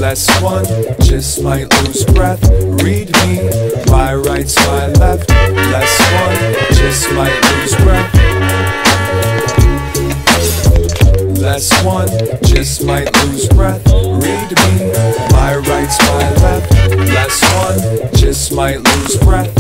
less one just might lose breath. Read me, my right's my left. Less one just might lose breath. Less one just might lose breath. Read me, my right's my left. Less one just might lose breath.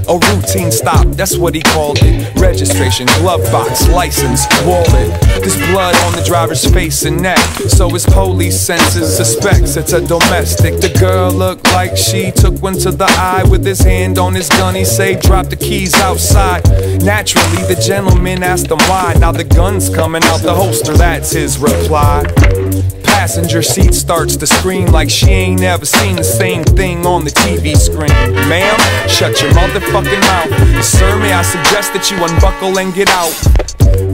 A routine stop, that's what he called it. Registration, glove box, license, wallet. There's blood on the driver's face and neck, so his police senses suspects it's a domestic. The girl looked like she took one to the eye. With his hand on his gun, he say, drop the keys outside. Naturally, the gentleman asked him why. Now the gun's coming out the holster, that's his reply. Passenger seat starts to scream like she ain't never seen the same thing on the TV screen. Ma'am, shut your motherfucking mouth. Sir, may I suggest that you unbuckle and get out?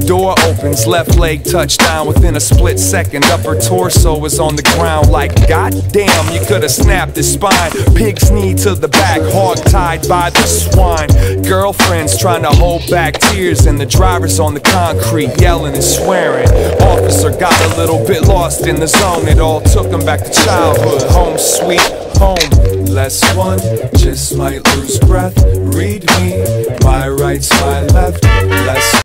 Door opens, left leg touchdown. Within a split second, upper torso is on the ground. Like, goddamn, you could've snapped his spine. Pig's knee to the back, hog tied by the swine. Girlfriend's trying to hold back tears, and the driver's on the concrete yelling and swearing. Officer got a little bit lost in the zone. It all took him back to childhood, home sweet home. Less one just might lose breath. Read me, my right's my left. Less